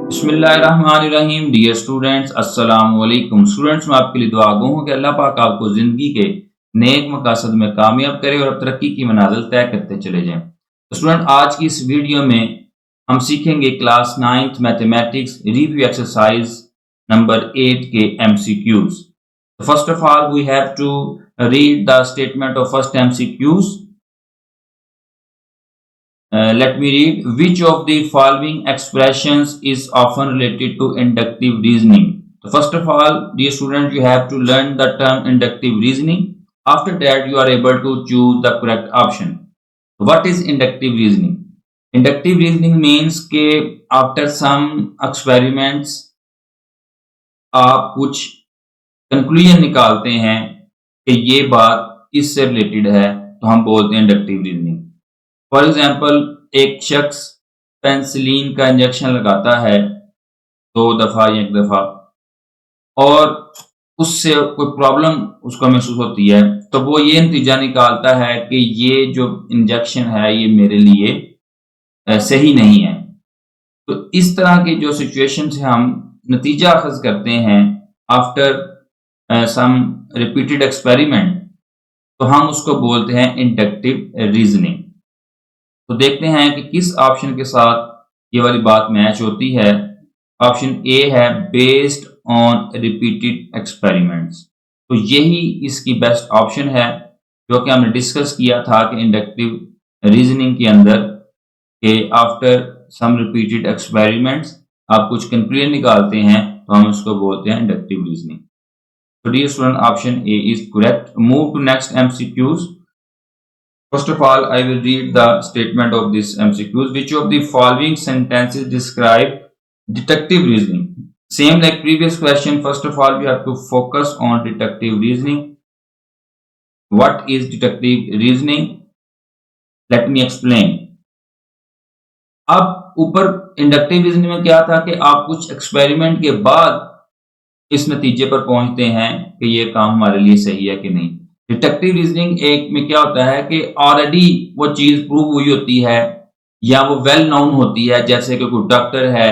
बिस्मिल्लाहिर्रहमानिर्रहीम। Dear students, अस्सलाम वालेकुम। स्टूडेंट्स, मैं आपके लिए दुआ गो हूँ कि अल्लाह पाक आपको ज़िंदगी के नेक मकासद में कामयाब करे और आप तरक्की की मनाज़िल तय करते चले जाएं। तो स्टूडेंट, आज की इस वीडियो में हम सीखेंगे class 9th mathematics review exercise number 8 के MCQs। First of all we have to read the statement of first MCQs. Let me read. Which of the following expressions is often related to inductive reasoning? So first of all, dear student, you have to learn the term inductive reasoning. After that, you are able to choose the correct option. What is inductive reasoning? Inductive reasoning means कि after some experiments आप कुछ conclusion निकालते हैं कि ये बात इससे related है, तो हम बोलते हैं inductive reasoning. फॉर एग्जाम्पल, एक शख्स पेंसिलिन का इंजेक्शन लगाता है 2 दफा या 1 दफा और उससे कोई प्रॉब्लम उसको महसूस होती है, तो वो ये नतीजा निकालता है कि ये जो इंजेक्शन है ये मेरे लिए सही नहीं है। तो इस तरह की जो सिचुएशन से हम नतीजा अखज़ करते हैं आफ्टर सम रिपीटेड एक्सपेरिमेंट, तो हम उसको बोलते हैं इंडक्टिव रीजनिंग। तो देखते हैं कि किस ऑप्शन के साथ ये वाली बात मैच होती है। ऑप्शन ए है बेस्ड ऑन रिपीटेड एक्सपेरिमेंट्स। तो यही इसकी बेस्ट ऑप्शन है, जो कि हमने डिस्कस किया था कि इंडक्टिव रीजनिंग के अंदर के आफ्टर सम रिपीटेड एक्सपेरिमेंट्स आप कुछ कंक्लूजन निकालते हैं, तो हम उसको बोलते हैं इंडक्टिव रीजनिंग। तो dear student, option A is correct. Move to next MCQs. First of all, I will read the statement of this MCQs. Which of the following sentences describe deductive reasoning? Same like previous question. First of all, we have to focus on deductive reasoning. What is deductive reasoning? Let me explain. अब ऊपर inductive reasoning में क्या था कि आप कुछ experiment के बाद इस नतीजे पर पहुंचते हैं कि ये काम हमारे लिए सही है कि नहीं। डिडक्टिव रीजनिंग एक में क्या होता है कि ऑलरेडी वो चीज प्रूव हुई होती है या वो वेल नोन होती है, जैसे कि कोई डॉक्टर है,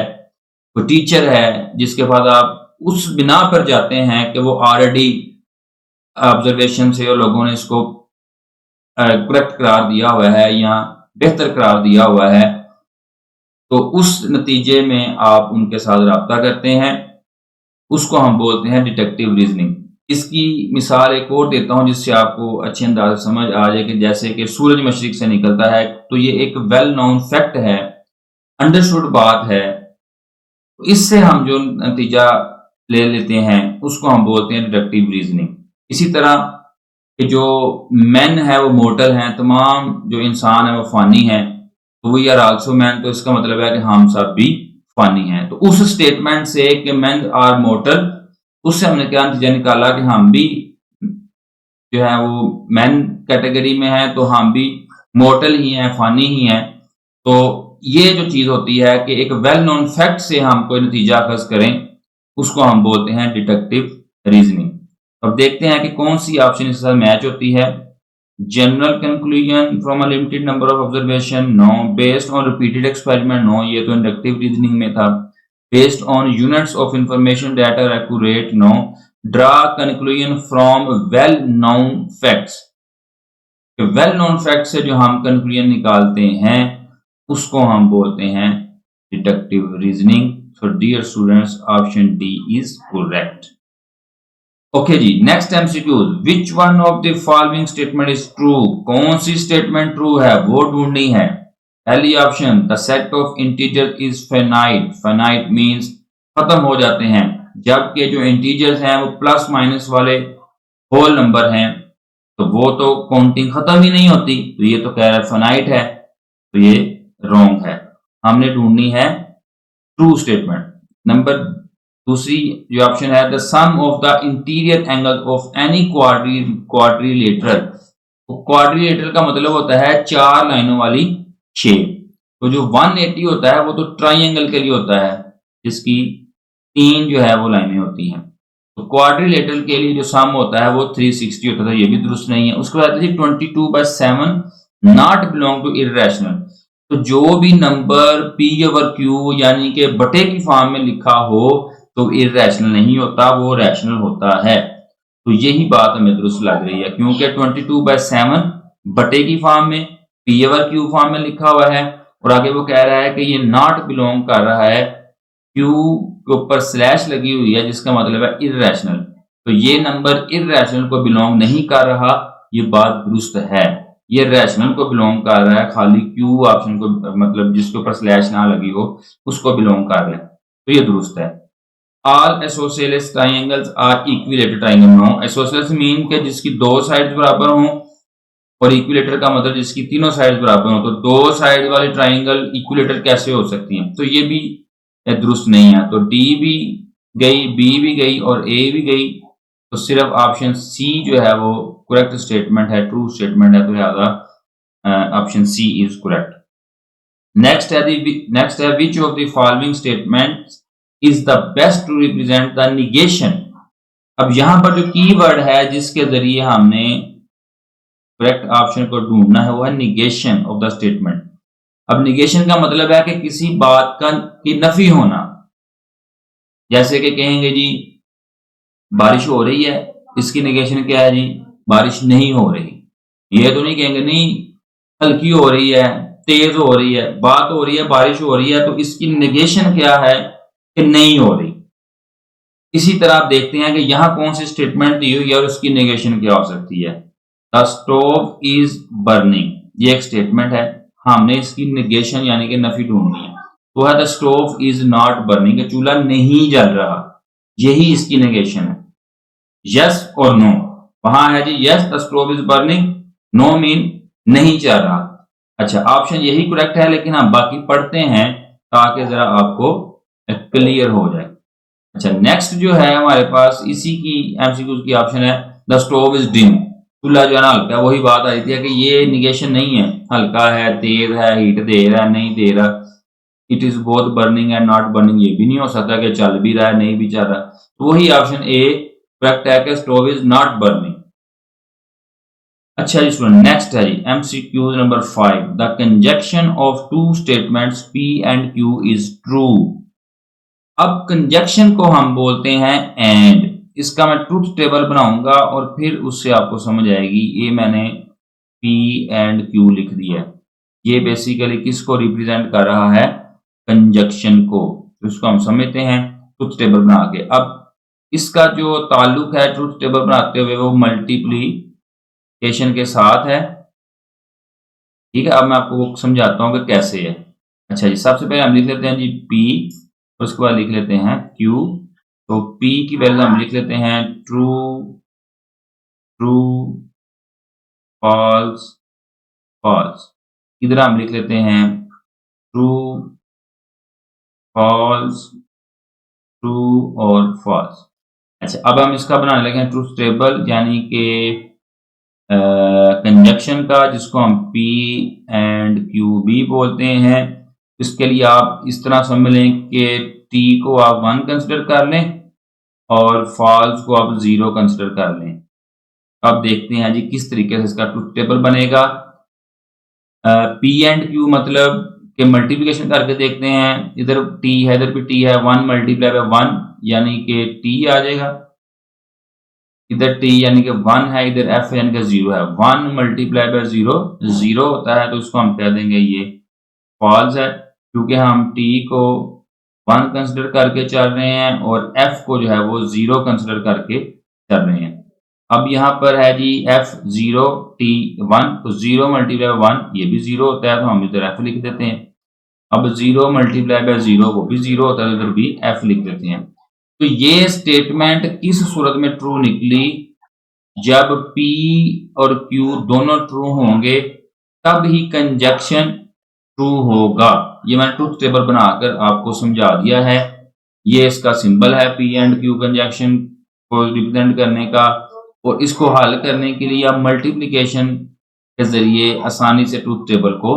कोई टीचर है, जिसके बाद आप उस बिना पर जाते हैं कि वो ऑलरेडी ऑब्जर्वेशन से और लोगों ने इसको करेक्ट करार दिया हुआ है या बेहतर करार दिया हुआ है, तो उस नतीजे में आप उनके साथ रब्ता करते हैं, उसको हम बोलते हैं डिडक्टिव रीजनिंग। इसकी मिसाल एक और देता हूं जिससे आपको अच्छे अंदाज से समझ आ जाए कि जैसे कि सूरज मशरिक से निकलता है, तो ये एक वेल नोन फैक्ट है, अंडरस्टूड बात है। तो इससे हम जो नतीजा ले लेते हैं उसको हम बोलते हैं डिडक्टिव रीजनिंग। इसी तरह कि जो मैन है वो मोर्टल हैं, तमाम जो इंसान है वो फानी है, तो वी आर आल्सो मैन, तो इसका मतलब है कि हम सब भी फानी हैं। तो उस स्टेटमेंट से कि मैन आर मोर्टल, उससे हमने क्या नतीजा निकाला कि हम भी जो है वो मैन कैटेगरी में है, तो हम भी मोर्टल ही हैं, फानी ही हैं। तो ये जो चीज होती है कि एक वेल नोन फैक्ट से हम कोई नतीजा अखज़ करें, उसको हम बोलते हैं डिडक्टिव रीजनिंग। अब देखते हैं कि कौन सी ऑप्शन इसके साथ मैच होती है। General conclusion from a limited number of observation, no. Based on repeated experiment, no, ये तो इंडक्टिव रीजनिंग में था। Based on units of information that are accurate, no. Draw conclusion from well-known facts. well-known facts से जो हम conclusion निकालते हैं उसको हम बोलते हैं deductive reasoning. So dear students, option D is correct. Okay ji, next MCQ. Which one of the following statement is true? कौन सी statement true है वो ढूंढनी है। पहली option, the set of integer is finite. Finite means खत्म हो जाते हैं, जबकि जो इंटीजर्स हैं वो प्लस माइनस वाले होल नंबर हैं, तो वो तो काउंटिंग खत्म ही नहीं होती, तो ये तो कह रहा है फाइनाइट है, तो ये रॉन्ग है। हमने ढूंढनी है ट्रू स्टेटमेंट। नंबर दूसरी जो ऑप्शन है, the sum of the interior angle of any quadrilateral. Quadrilateral का मतलब होता है 4 लाइनों वाली शेप। तो जो 180 होता है वो तो ट्राइंगल के लिए होता है, जिसकी 3 जो है वो लाइनें होती हैं। तो क्वाड्रिलेटरल के लिए जो सम होता है वो 360 होता था, ये भी दुरुस्त नहीं है। उसके बाद 22/7 नॉट बिलोंग टू इर्रेशनल। तो जो भी नंबर P ओवर Q यानी कि बटे की फॉर्म में लिखा हो तो इर्रेशनल नहीं होता, वो रैशनल होता है। तो यही बात हमें दुरुस्त लग रही है क्योंकि 22/7 बटे की फॉर्म में P ओवर Q फॉर्म में लिखा हुआ है और आगे वो कह रहा है कि ये नॉट बिलोंग कर रहा है Q के ऊपर स्लैश लगी हुई है जिसका मतलब है इर्रेशनल। तो ये नंबर इर्रेशनल को बिलोंग नहीं कर रहा, ये बात दुरुस्त है। ये रैशनल को बिलोंग कर रहा है, खाली Q ऑप्शन को मतलब जिसके ऊपर स्लैश ना लगी हो उसको बिलोंग कर रहा है। तो ये दुरुस्त है। All isosceles triangles are equilateral triangle। No, isosceles mean के जिसकी दो साइड्स बराबर हों और इक्विलेटर का मतलब जिसकी तीनों साइड्स बराबर हों। तो दो साइड वाले ट्राइंगल इक्विलेटर कैसे हो सकती हैं? तो ये भी दुरुस्त नहीं है। तो डी भी गई, बी भी गई और ए भी गई। तो सिर्फ ऑप्शन सी जो है वो करेक्ट स्टेटमेंट है, ट्रू स्टेटमेंट है। तो लिहाजा option C is correct. Next है which of the following statements is the best to represent the negation. अब यहां पर जो कीवर्ड है जिसके जरिए हमने करेक्ट ऑप्शन को ढूंढना है वो है निगेशन ऑफ द स्टेटमेंट। अब निगेशन का मतलब है कि किसी बात का की नफी होना। जैसे कि कहेंगे जी बारिश हो रही है, इसकी निगेशन क्या है जी? बारिश नहीं हो रही। ये तो नहीं कहेंगे नहीं हल्की हो रही है, तेज हो रही है, बात हो रही है, बारिश हो रही है, तो इसकी निगेशन क्या है कि नहीं हो रही। इसी तरह आप देखते हैं कि यहां कौन सी स्टेटमेंट दी हुई है और उसकी निगेशन क्या हो सकती है। द स्टोव इज बर्निंग, ये एक स्टेटमेंट है, हमने इसकी निगेशन यानी कि नफी ढूंढनी है। तो है the stove is not burning, चूल्हा नहीं जल रहा, यही इसकी निगेशन है। यस और नो, वहां है जी yes the stove is burning, no mean नहीं चल रहा। अच्छा, ऑप्शन यही करेक्ट है, लेकिन हम बाकी पढ़ते हैं ताकि जरा आपको क्लियर हो जाए। अच्छा, नेक्स्ट जो है हमारे पास इसी की एमसीक्यू की ऑप्शन है द स्टोव इज डिम, चूल्हा जो है ना हल्का। वही बात आई थी कि ये निगेशन नहीं है, हल्का है, तेज है, हीट दे रहा है, नहीं दे रहा। It is both burning and not burning, ये भी नहीं हो सकता कि चल भी रहा है नहीं भी चल रहा। तो वही ऑप्शन ए करेक्ट है कि स्टोव इज नॉट बर्निंग। अच्छा जी स्टूडेंट, नेक्स्ट है जी MCQ number 5। The conjunction of two statements P and Q is true. अब कंजक्शन को हम बोलते हैं एंड। इसका मैं ट्रूथ टेबल बनाऊंगा और फिर उससे आपको समझ आएगी। ये मैंने P एंड Q लिख दिया है, ये बेसिकली किसको रिप्रेजेंट कर रहा है? कंजक्शन को। तो इसको हम समझते हैं ट्रूथ टेबल बना के। अब इसका जो ताल्लुक है ट्रूथ टेबल बनाते हुए वो मल्टीप्लीकेशन के साथ है। ठीक है, अब मैं आपको वो समझाता हूँ कि कैसे है। अच्छा जी, सबसे पहले हम लिख लेते हैं जी P, उसके बाद लिख लेते हैं Q। तो P की वैल्यू हम लिख लेते हैं ट्रू, ट्रू, फॉल्स, फॉल्स। इधर हम लिख लेते हैं ट्रू, फॉल्स, ट्रू और फॉल्स। अच्छा, अब हम इसका बनाने लगे हैं ट्रूथ टेबल, यानी कि कंजक्शन का, जिसको हम P एंड Q भी बोलते हैं। इसके लिए आप इस तरह समझ लें कि T को आप 1 कंसिडर कर लें और फॉल्स को आप 0 कंसिडर कर लें। अब देखते हैं जी किस तरीके से इसका ट्रूथ टेबल बनेगा। P एंड Q मतलब कि मल्टीप्लिकेशन करके देखते हैं। इधर T है, इधर भी T है, 1 मल्टीप्लाई बाय 1 यानी कि T आ जाएगा। इधर T यानी कि 1 है, इधर F यानी कि 0 है। 1 मल्टीप्लाई बाय 0 0 होता है, तो इसको हम कह देंगे ये फॉल्स है, क्योंकि हम T को 1 कंसिडर करके चल रहे हैं और F को जो है वो 0 कंसिडर करके चल रहे हैं। अब यहाँ पर है जी F 0 T 1, तो 0 मल्टीप्लाई 1 ये भी 0 होता है, तो हम इधर F लिख देते हैं। अब 0 मल्टीप्लाई बाय 0 वो भी 0 होता है, इधर भी F लिख देते हैं। तो ये स्टेटमेंट किस सूरत में ट्रू निकली? जब P और Q दोनों ट्रू होंगे तब ही कंजक्शन ट्रू होगा। ये मैंने ट्रूथ टेबल बनाकर आपको समझा दिया है। ये इसका सिंबल है P एंड Q कंजक्शन को रिप्रेजेंट करने का, और इसको हल करने के लिए आप मल्टीप्लिकेशन के जरिए आसानी से ट्रूथ टेबल को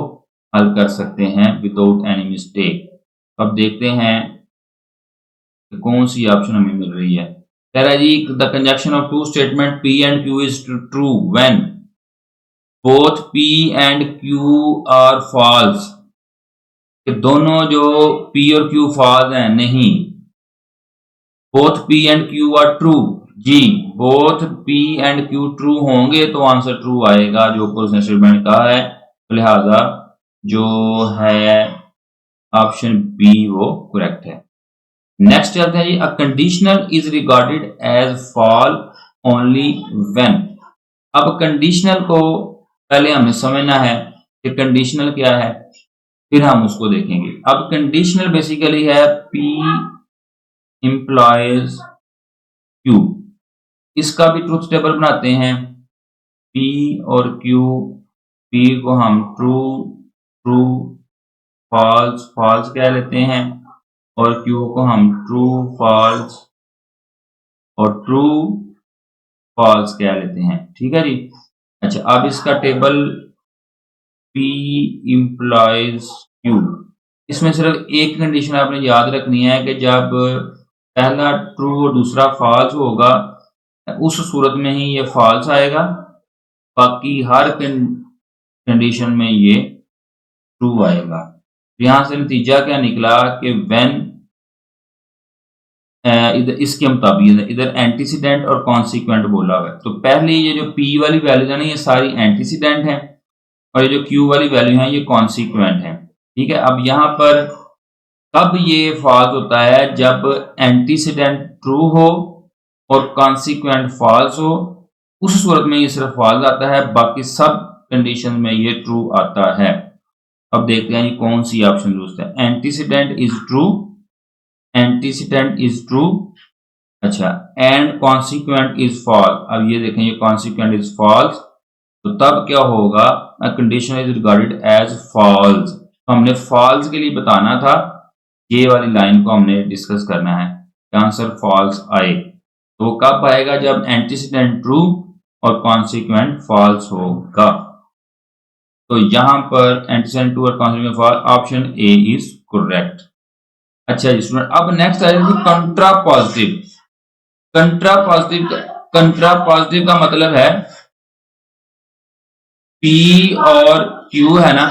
हल कर सकते हैं विदाउट एनी मिस्टेक। अब देखते हैं कि कौन सी ऑप्शन हमें मिल रही है। कह रहा है जी the conjunction of two statement P and Q is true when both P and Q are false। कि दोनों जो P और Q फॉल्स हैं, नहीं। Both P and Q are true, जी, both P and Q true होंगे तो answer true आएगा, जो ऊपर उसने स्टेटमेंट कहा है। तो लिहाजा जो है ऑप्शन बी वो करेक्ट है। नेक्स्ट चलते हैं जी, a conditional is regarded as false only when. अब कंडीशनल को पहले हमें समझना है कि कंडीशनल क्या है, फिर हम उसको देखेंगे। अब कंडीशनल बेसिकली है P implies Q। इसका भी ट्रुथ टेबल बनाते हैं। P और Q, P को हम ट्रू, ट्रू, फॉल्स, फॉल्स कह लेते हैं, और Q को हम ट्रू, फॉल्स और ट्रू, फॉल्स कह लेते हैं। ठीक है जी। अच्छा, अब इसका टेबल P implies Q, इसमें सिर्फ एक कंडीशन आपने याद रखनी है कि जब पहला ट्रू और दूसरा फॉल्स होगा, उस सूरत में ही ये फॉल्स आएगा, बाकी हर कंडीशन में ये ट्रू आएगा। यहां से नतीजा क्या निकला कि व्हेन, इधर इसके मुताबिक इधर एंटीसीडेंट और कॉन्सिक्वेंट बोला हुआ है। तो पहले ये जो P वाली वैल्यूज है ना, ये सारी एंटीसीडेंट है, और ये जो Q वाली वैल्यू है ये कॉन्सिक्वेंट है। ठीक है। अब यहाँ पर कब ये फॉल्स होता है, जब एंटीसीडेंट ट्रू हो और कॉन्सिक्वेंट फॉल्स हो, उस सूरत में ये सिर्फ फॉल्स आता है, बाकी सब कंडीशन में ये ट्रू आता है। अब देखते हैं ये कौन सी ऑप्शन दुरुस्त है। Antecedent is true, antecedent is true, अच्छा, एंड कॉन्सिक्वेंट इज फॉल्स। अब ये देखें, ये कॉन्सिक्वेंट इज फॉल्स, तो तब क्या होगा, condition is regarded as false. तो हमने फॉल्स के लिए बताना था, ये वाली लाइन को हमने डिस्कस करना है, आंसर फॉल्स आए। तो कब आएगा, जब एंटीसीडेंट ट्रू और कॉन्सिक्वेंट फॉल्स होगा। तो यहां पर एंटीसीडेंट ट्रू और consequent false, option A is correct. अच्छा जी स्टूडेंट, अब नेक्स्ट आएगा contrapositive. Contrapositive, contrapositive का मतलब है P और Q है ना,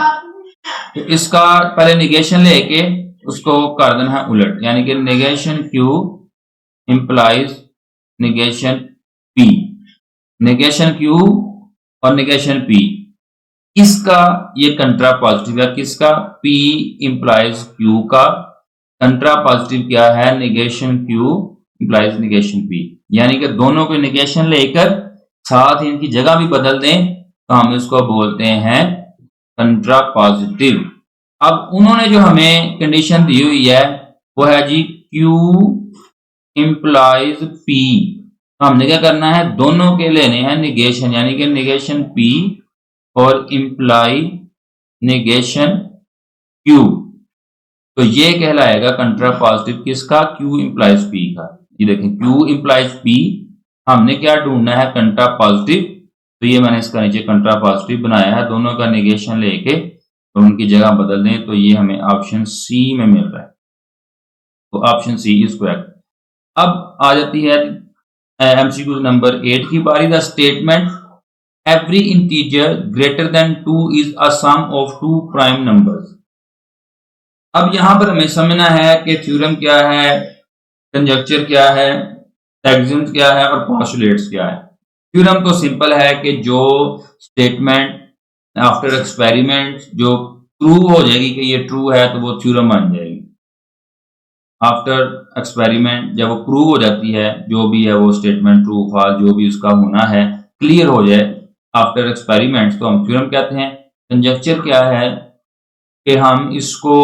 तो इसका पहले निगेशन लेके उसको कर देना है उलट, यानी कि negation Q implies negation P, negation Q और निगेशन P, इसका ये कंट्रा पॉजिटिव है। किसका, P इंप्लाइज Q का। कंट्रा पॉजिटिव क्या है, negation Q implies negation P, यानी कि दोनों को निगेशन लेकर साथ ही इनकी जगह भी बदल दें तो हम इसको बोलते हैं कंट्रा पॉजिटिव। अब उन्होंने जो हमें कंडीशन दी हुई है वो है जी Q इंप्लाइज P, तो हमने क्या करना है, दोनों के लेने हैं निगेशन, यानी कि निगेशन P और इंप्लाई निगेशन Q, तो ये कहलाएगा कंट्रा पॉजिटिव किसका, Q इंप्लाइज P का। ये देखें, Q इंप्लाइज P, हमने क्या ढूंढना है, कंट्रा पॉजिटिव, तो ये मैंने इसका नीचे कंट्रा पॉजिटिव बनाया है, दोनों का निगेशन लेके तो उनकी जगह बदल दें, तो ये हमें ऑप्शन सी में मिल रहा है। तो ऑप्शन सी इज करेक्ट। अब आ जाती है एमसीक्यू नंबर 8 की बारी। The statement every integer greater than 2 is a sum of 2 prime numbers. अब यहां पर हमें समझना है कि थ्योरम क्या है, कंजक्चर क्या है, एक्सियम्स क्या है और पोस्टुलेट्स क्या है। थ्योरम तो सिंपल है कि जो स्टेटमेंट आफ्टर एक्सपेरिमेंट जो प्रूव हो जाएगी कि ये ट्रू है तो वो थ्योरम बन जाएगी। आफ्टर एक्सपेरिमेंट जब वो प्रूव हो जाती है, जो भी है वो स्टेटमेंट ट्रू फॉल्स जो भी उसका होना है क्लियर हो जाए आफ्टर एक्सपेरिमेंट, तो हम थ्योरम कहते हैं। कंजक्चर क्या है कि हम इसको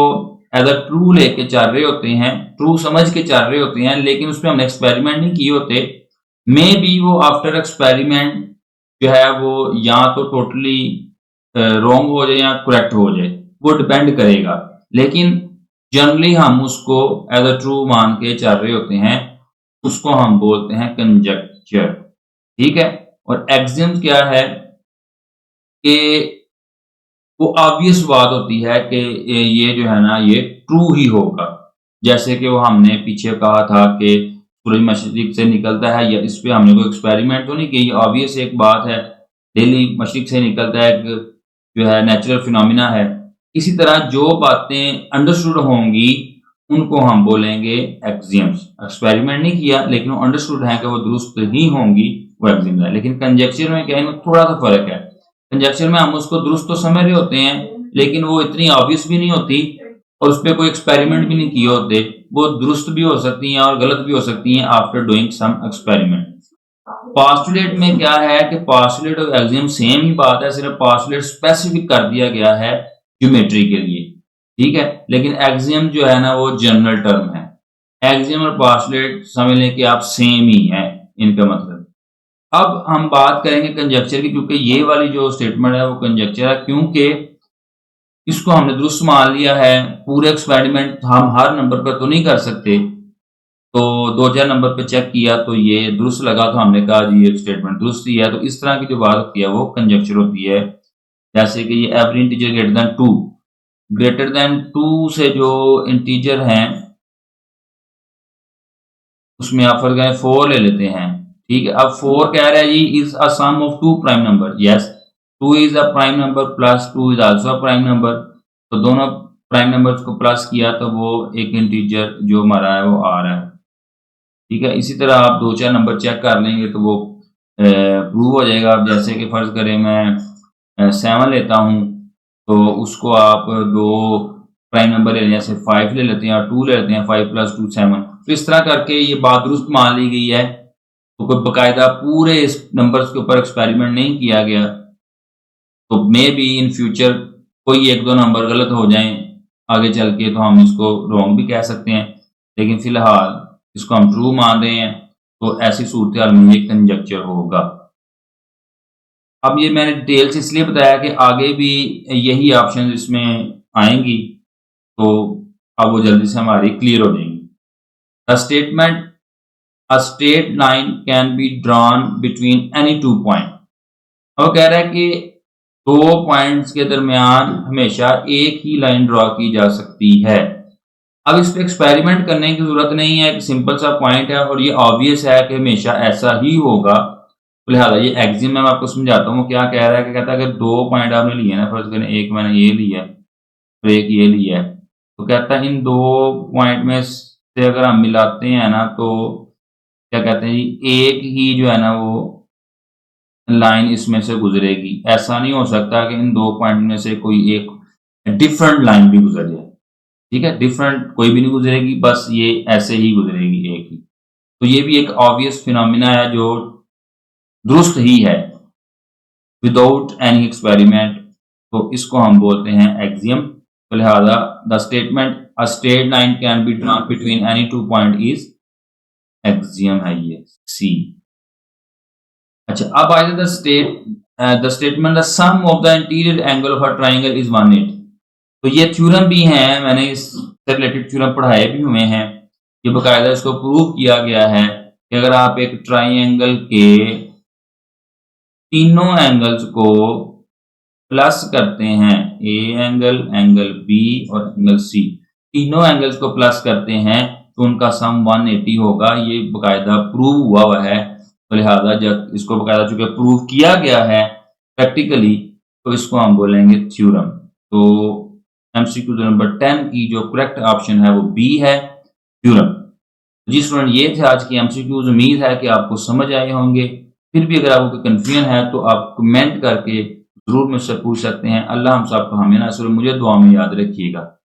एज अ ट्रू लेके चल रहे होते हैं, ट्रू समझ के चल रहे होते हैं, लेकिन उसमें हमने एक्सपेरिमेंट नहीं किए होते। मे बी वो आफ्टर एक्सपेरिमेंट जो है वो या तो टोटली रॉन्ग हो जाए या करेक्ट हो जाए, वो डिपेंड करेगा, लेकिन जनरली हम उसको एज अ ट्रू मान के चल रहे होते हैं, उसको हम बोलते हैं कंजक्चर। ठीक है। और एक्सियम क्या है कि वो ऑब्वियस बात होती है कि ये जो है ना ये ट्रू ही होगा। जैसे कि वो हमने पीछे कहा था कि सूरज मशरिक से निकलता है, या इस पे हमने कोई एक्सपेरिमेंट तो नहीं की, ऑब्वियस एक बात है, डेली मशरिक से निकलता है, जो है नेचुरल फिनोमिना है। इसी तरह जो बातें अंडरस्टूड होंगी उनको हम बोलेंगे एक्सियम्स। एक्सपेरिमेंट नहीं किया लेकिन वो अंडरस्टूड है कि वो दुरुस्त ही होंगी, वो एक्सियम्स है। लेकिन कंजक्चर में क्या है, थोड़ा सा फर्क है। कंजक्चर में हम उसको दुरुस्त तो समझ रहे होते हैं लेकिन वो इतनी ऑब्वियस भी नहीं होती और उस पर कोई एक्सपेरिमेंट भी नहीं किए होते। वो दुरुस्त भी हो सकती हैं और गलत भी हो सकती हैं after doing some experiment. Postulate में क्या है कि पास्टुलेट और एक्सियम सेम ही बात है, सिर्फ पास्टुलेट स्पेसिफिक कर दिया गया है ज्योमेट्री के लिए, ठीक है। लेकिन एक्सियम जो है ना वो जनरल टर्म है। एक्सियम और पास्टुलेट समझ लें कि आप सेम ही है इनका मतलब। अब हम बात करेंगे कंजक्चर की, क्योंकि ये वाली जो स्टेटमेंट है वो कंजक्चर है, क्योंकि इसको हमने दुरुस्त मान लिया है। पूरे एक्सपेरिमेंट हम हर नंबर पर तो नहीं कर सकते, तो 2000 नंबर पे चेक किया तो ये दुरुस्त लगा तो हमने कहा जी ये स्टेटमेंट दुरुस्त ही है। तो इस तरह की जो बात होती है वो कंजक्चर होती है। जैसे कि ये एवरी इंटीजर ग्रेटर देन 2 से जो इंटीजर हैं उसमें आप फर्ज करें 4 ले लेते हैं, ठीक है। अब 4 कह रहा है जी is a sum of 2 prime number. Yes, 2 is a prime number plus 2 is also a prime number. तो दोनों प्राइम नंबर्स को प्लस किया तो वो एक इंटीजर जो हमारा है वो आ रहा है, ठीक है। इसी तरह आप 2-4 नंबर चेक कर लेंगे तो वो प्रूव हो जाएगा। अब जैसे कि फर्ज करें मैं 7 लेता हूँ तो उसको आप 2 प्राइम नंबर ले लें, जैसे 5 ले लेते हैं और 2 ले लेते हैं, 5 + 2 7। तो इस तरह करके ये बात दुरुस्त मान ली गई है। तो कोई बाकायदा पूरे इस नंबर्स के ऊपर एक्सपेरिमेंट नहीं किया गया। तो मे बी इन फ्यूचर कोई 1-2 नंबर गलत हो जाएँ आगे चल के, तो हम इसको रॉन्ग भी कह सकते हैं। लेकिन फिलहाल इसको हम ट्रू मान रहे हैं, तो ऐसी सूरत-हाल में ये कंजक्चर होगा। अब ये मैंने डिटेल से इसलिए बताया कि आगे भी यही ऑप्शन इसमें आएँगी, तो अब वो जल्दी से हमारी क्लियर हो जाएँगी। The statement a straight line can be drawn between any 2 point. अब वो कह रहा है कि 2 पॉइंट्स के दरमियान हमेशा एक ही लाइन ड्रॉ की जा सकती है। अब इस पे एक्सपेरिमेंट करने की ज़रूरत नहीं है, एक सिंपल सा पॉइंट है और ये ऑब्वियस है कि हमेशा ऐसा ही होगा। तो लिहाजा ये एक्सियम मैं आपको समझाता हूँ, वो क्या कह रहा है कि कहता है अगर 2 पॉइंट आपने लिए ना, फर्ज़ करें एक मैंने ये लिया है, तो एक ये लिया है। तो कहता है इन 2 पॉइंट में से अगर हम मिलाते हैं ना तो क्या कहते हैं जी, एक ही जो है ना वो लाइन इसमें से गुज़रेगी। ऐसा नहीं हो सकता कि इन 2 पॉइंट में से कोई एक डिफरेंट लाइन भी गुज़र जाए। ठीक है? डिफरेंट कोई भी नहीं गुज़रेगी, बस ये ऐसे ही गुज़रेगी एक ही। तो ये भी एक ऑब्वियस फिनोमिना है जो दुरुस्त ही है, विदाउट एनी एक्सपेरिमेंट। तो इसको हम बोलते हैं एक्सियम। तो लिहाजा the statement a straight line can be drawn between any 2 point is axiom है ये, सी। अच्छा, अब आइए the statement the sum of the interior angle of a triangle is 180। तो ये थ्योरम भी हैं, मैंने इससे रिलेटेड थ्योरम पढ़ाए भी हुए हैं। ये बाकायदा इसको प्रूव किया गया है कि अगर आप एक ट्रायंगल के तीनों एंगल्स को प्लस करते हैं, ए एंगल, एंगल बी और एंगल सी, तीनों एंगल्स को प्लस करते हैं तो उनका सम 180 होगा। ये बाकायदा प्रूव हुआ है। तो लिहाजा जब इसको बाकायदा चूंकि प्रूव किया गया है प्रैक्टिकली, तो इसको हम बोलेंगे थ्योरम। तो एमसीक्यू नंबर 10 की जो करेक्ट ऑप्शन है वो बी है, थ्योरम। जी स्टूडेंट, ये थे आज की एमसीक्यूज। उम्मीद है कि आपको समझ आए होंगे। फिर भी अगर आपको कोई कंफ्यूजन है तो आप कमेंट करके ज़रूर मुझसे पूछ सकते हैं। अल्लाह हम सबको हमें ना सिर्फ मुझे दुआ में याद रखिएगा।